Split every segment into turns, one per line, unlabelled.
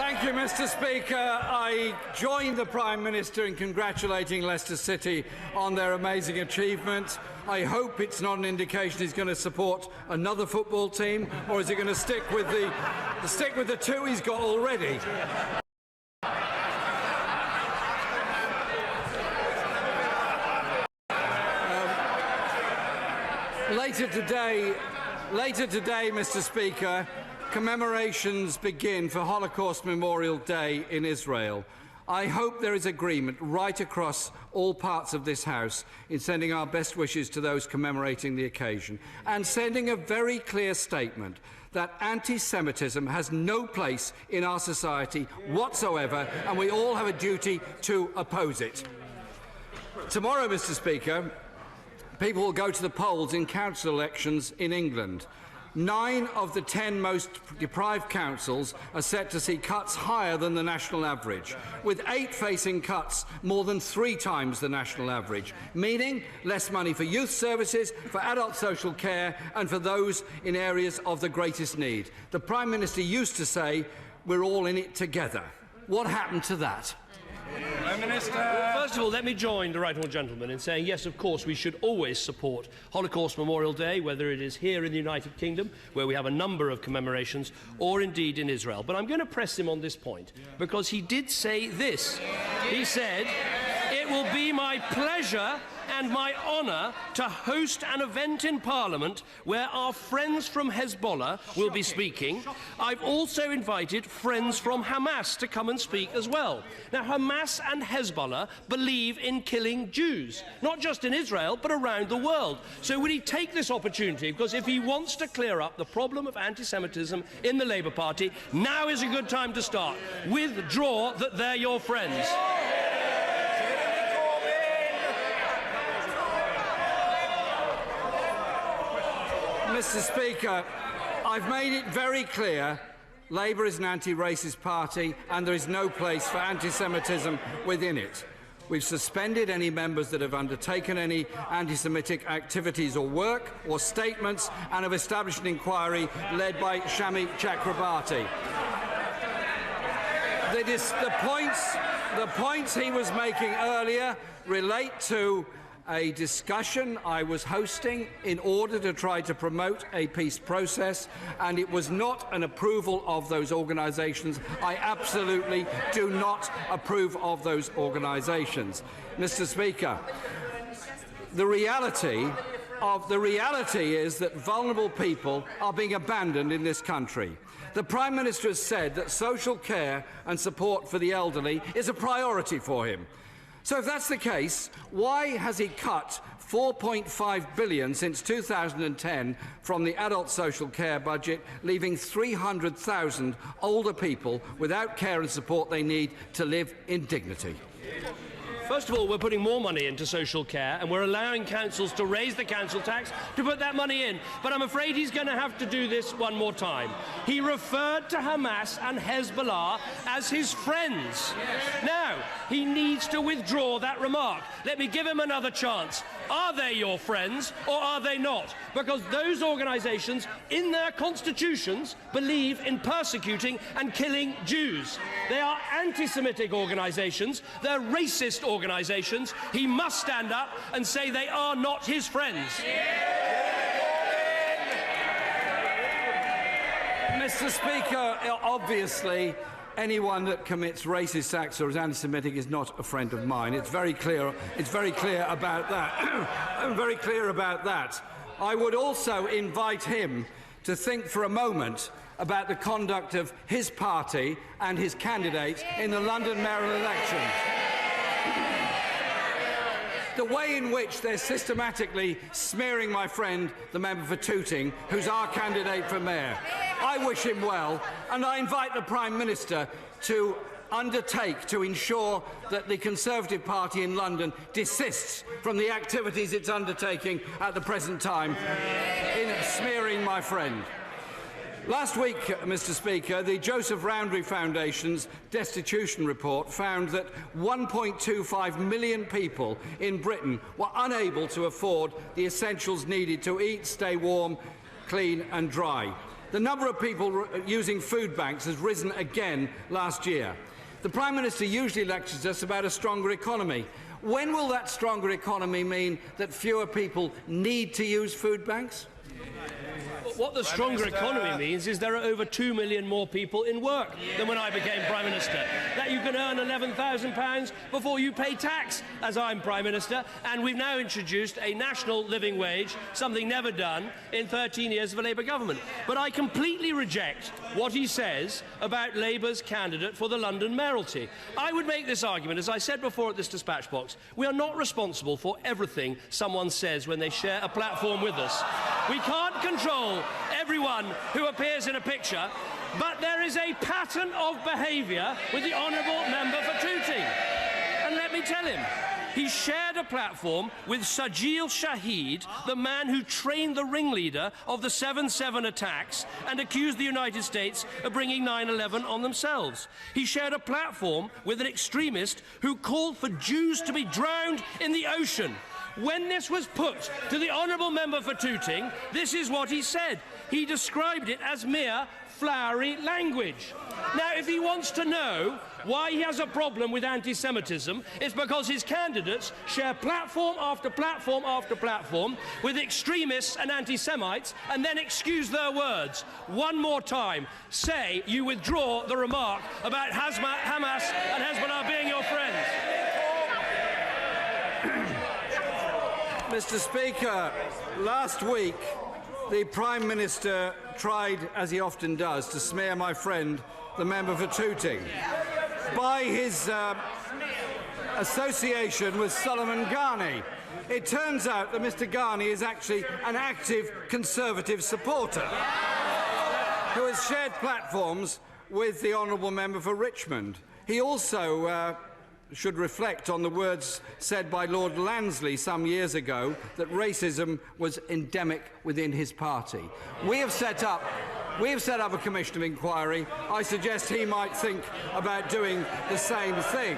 Thank you, Mr. Speaker. I join the Prime Minister in congratulating Leicester City on their amazing achievement. I hope it's not an indication he's going to support another football team, or is he going to stick with the two he's got already? Later today, Mr. Speaker, commemorations begin for Holocaust Memorial Day in Israel. I hope there is agreement right across all parts of this House in sending our best wishes to those commemorating the occasion and sending a very clear statement that anti-Semitism has no place in our society whatsoever, and we all have a duty to oppose it. Tomorrow, Mr. Speaker, people will go to the polls in council elections in England. 9 of the 10 most deprived councils are set to see cuts higher than the national average, with 8 facing cuts more than 3 times the national average, meaning less money for youth services, for adult social care and for those in areas of the greatest need. The Prime Minister used to say, "We're all in it together." What happened to that?
Prime Minister. First of all, let me join the right honourable gentleman in saying, yes, of course, we should always support Holocaust Memorial Day, whether it is here in the United Kingdom, where we have a number of commemorations, or indeed in Israel. But I'm going to press him on this point, because he did say this. He said, "It will be my pleasure and my honour to host an event in Parliament where our friends from Hezbollah will be speaking. I've also invited friends from Hamas to come and speak as well." Now, Hamas and Hezbollah believe in killing Jews, not just in Israel, but around the world. So would he take this opportunity? Because if he wants to clear up the problem of anti-Semitism in the Labour Party, now is a good time to start. Withdraw that they're your friends.
Mr. Speaker, I've made it very clear Labour is an anti-racist party and there is no place for anti-Semitism within it. We've suspended any members that have undertaken any anti-Semitic activities or work or statements and have established an inquiry led by Shami Chakrabarti. The points he was making earlier relate to a discussion I was hosting in order to try to promote a peace process, and it was not an approval of those organisations. I absolutely do not approve of those organisations. Mr. Speaker, the reality is that vulnerable people are being abandoned in this country. The Prime Minister has said that social care and support for the elderly is a priority for him. So if that's the case, why has he cut £4.5 billion since 2010 from the adult social care budget, leaving 300,000 older people without care and support they need to live in dignity?
First of all, we're putting more money into social care, and we're allowing councils to raise the council tax to put that money in. But I'm afraid he's going to have to do this one more time. He referred to Hamas and Hezbollah as his friends. Now, he needs to withdraw that remark. Let me give him another chance. Are they your friends or are they not? Because those organisations, in their constitutions, believe in persecuting and killing Jews. They are anti-Semitic organisations. They're racist organisations. He must stand up and say they are not his friends.
Mr. Speaker, obviously, anyone that commits racist acts or is anti-Semitic is not a friend of mine. It's very clear. It's very clear about that. I'm very clear about that. I would also invite him to think for a moment about the conduct of his party and his candidate in the London mayoral election. The way in which they're systematically smearing my friend, the member for Tooting, who's our candidate for mayor. I wish him well, and I invite the Prime Minister to undertake to ensure that the Conservative Party in London desists from the activities it's undertaking at the present time in smearing my friend. Last week, Mr. Speaker, the Joseph Rowntree Foundation's destitution report found that 1.25 million people in Britain were unable to afford the essentials needed to eat, stay warm, clean and dry. The number of people using food banks has risen again last year. The Prime Minister usually lectures us about a stronger economy. When will that stronger economy mean that fewer people need to use food banks?
What the stronger economy means is there are over 2 million more people in work than when I became Prime Minister. That you can earn £11,000 before you pay tax, as I'm Prime Minister, and we've now introduced a national living wage, something never done in 13 years of a Labour government. But I completely reject what he says about Labour's candidate for the London mayoralty. I would make this argument, as I said before at this dispatch box, we are not responsible for everything someone says when they share a platform with us. We can't control everyone who appears in a picture, but there is a pattern of behaviour with the honourable member for Tooting. And let me tell him, he shared a platform with Sajil Shahid, the man who trained the ringleader of the 7/7 attacks and accused the United States of bringing 9/11 on themselves. He shared a platform with an extremist who called for Jews to be drowned in the ocean. When this was put to the honourable member for Tooting, this is what he said. He described it as mere flowery language. Now, if he wants to know why he has a problem with anti-Semitism, it's because his candidates share platform after platform after platform with extremists and anti-Semites and then excuse their words. One more time, say you withdraw the remark about Hamas and Hezbollah being your friends.
Mr. Speaker, last week the Prime Minister tried, as he often does, to smear my friend, the member for Tooting, by his association with Solomon Ghani. It turns out that Mr. Ghani is actually an active Conservative supporter who has shared platforms with the honourable member for Richmond. He also should reflect on the words said by Lord Lansley some years ago that racism was endemic within his party. We have set up a commission of inquiry. I suggest he might think about doing the same thing.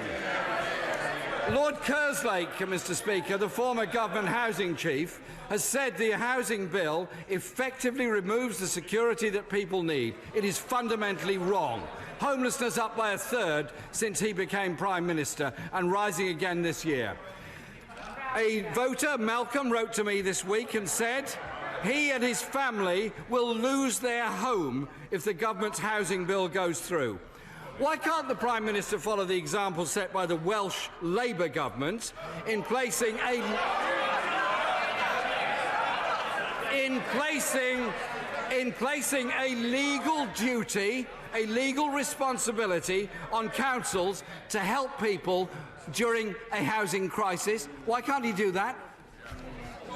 Lord Kerslake, Mr. Speaker, the former government housing chief, has said the housing bill effectively removes the security that people need. It is fundamentally wrong. Homelessness up by a third since he became Prime Minister and rising again this year. A voter, Malcolm, wrote to me this week and said he and his family will lose their home if the government's housing bill goes through. Why can't the Prime Minister follow the example set by the Welsh Labour government in placing a legal duty, a legal responsibility on councils to help people during a housing crisis? Why can't he do that?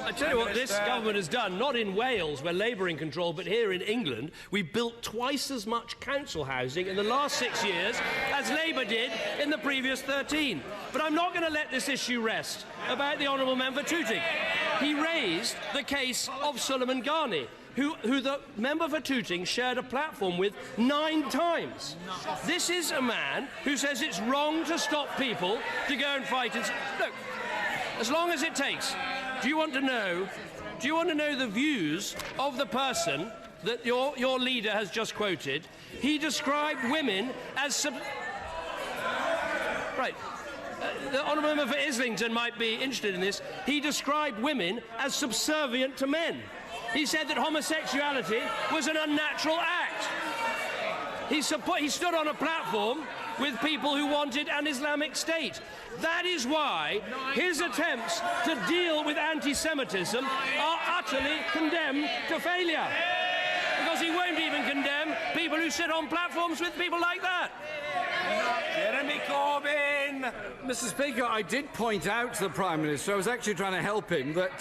I tell you what this government has done, not in Wales, where Labour are in control, but here in England, we built twice as much council housing in the last 6 years as Labour did in the previous 13. But I'm not going to let this issue rest about the honourable member Tooting. He raised the case of Solomon Ghani, who the member for Tooting shared a platform with 9 times. This is a man who says it's wrong to stop people to go and fight. Look, as long as it takes. Do you want to know the views of the person that your leader has just quoted? He described women as right. The honourable member for Islington might be interested in this. He described women as subservient to men. He said that homosexuality was an unnatural act. He stood on a platform with people who wanted an Islamic State. That is why his attempts to deal with anti-Semitism are utterly condemned to failure. Because he won't even condemn people who sit on platforms with people like that.
Jeremy Corbyn!
Mr. Speaker, I did point out to the Prime Minister, I was actually trying to help him, that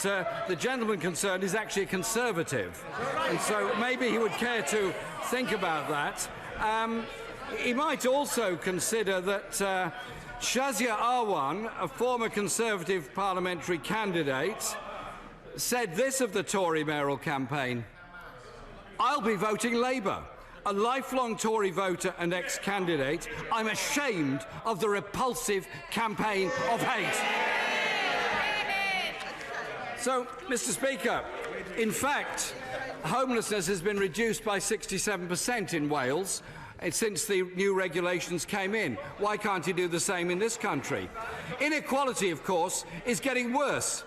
the gentleman concerned is actually a Conservative. And so maybe he would care to think about that. He might also consider that Shazia Arwan, a former Conservative parliamentary candidate, said this of the Tory mayoral campaign: "I'll be voting Labour. A lifelong Tory voter and ex-candidate, I'm ashamed of the repulsive campaign of hate." So, Mr. Speaker, in fact, homelessness has been reduced by 67% in Wales since the new regulations came in. Why can't he do the same in this country? Inequality, of course, is getting worse.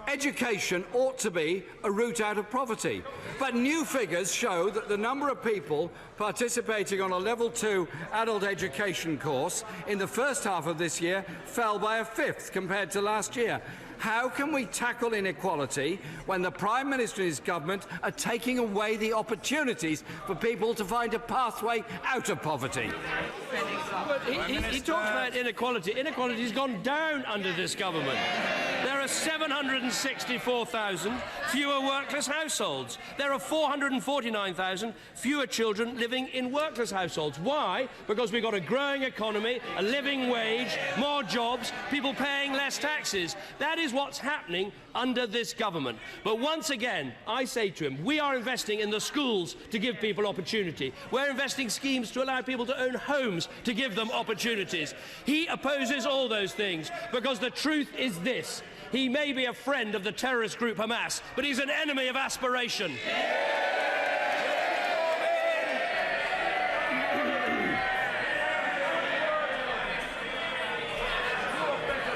Education ought to be a route out of poverty. But new figures show that the number of people participating on a Level 2 adult education course in the first half of this year fell by a fifth compared to last year. How can we tackle inequality when the Prime Minister and his government are taking away the opportunities for people to find a pathway out of poverty?
But he talks about inequality. Inequality has gone down under this government. There are 764,000 fewer workless households. There are 449,000 fewer children living in workless households. Why? Because we've got a growing economy, a living wage, more jobs, people paying less taxes. That is what's happening under this government. But once again, I say to him, we are investing in the schools to give people opportunity. We're investing schemes to allow people to own homes to give them opportunities. He opposes all those things because the truth is this. He may be a friend of the terrorist group Hamas, but he's an enemy of aspiration.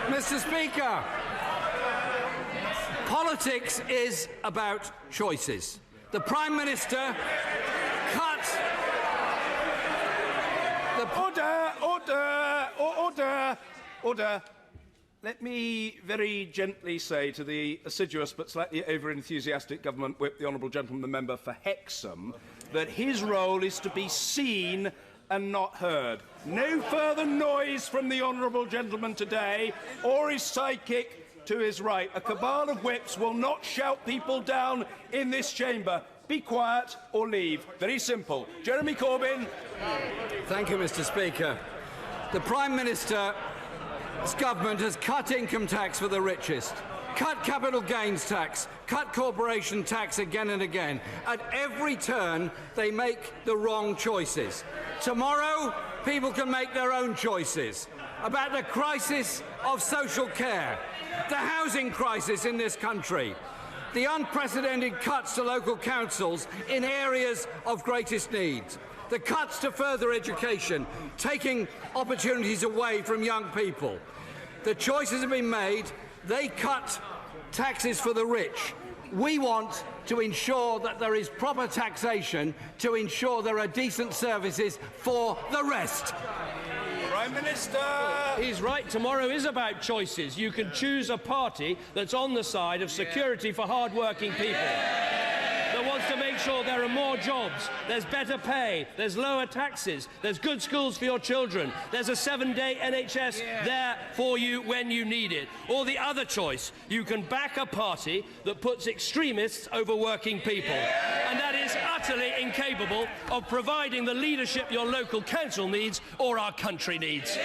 Mr. Speaker, politics is about choices. The Prime Minister cut the...
Order. Let me very gently say to the assiduous but slightly over-enthusiastic government whip, the honourable gentleman, the member for Hexham, that his role is to be seen and not heard. No further noise from the honourable gentleman today or his sidekick to his right. A cabal of whips will not shout people down in this chamber. Be quiet or leave. Very simple. Jeremy Corbyn.
Thank you, Mr. Speaker. The Prime Minister's government has cut income tax for the richest, cut capital gains tax, cut corporation tax again and again. At every turn, they make the wrong choices. Tomorrow, people can make their own choices about the crisis of social care, the housing crisis in this country, the unprecedented cuts to local councils in areas of greatest need, the cuts to further education, taking opportunities away from young people. The choices have been made. They cut taxes for the rich. We want to ensure that there is proper taxation to ensure there are decent services for the rest.
Prime Minister!
He's right. Tomorrow is about choices. You can choose a party that's on the side of security for hard-working people, that wants to make sure there are more jobs, there's better pay, there's lower taxes, there's good schools for your children, there's a 7-day NHS there for you when you need it. Or the other choice, you can back a party that puts extremists over working people. And that is utterly incapable of providing the leadership your local council needs or our country needs.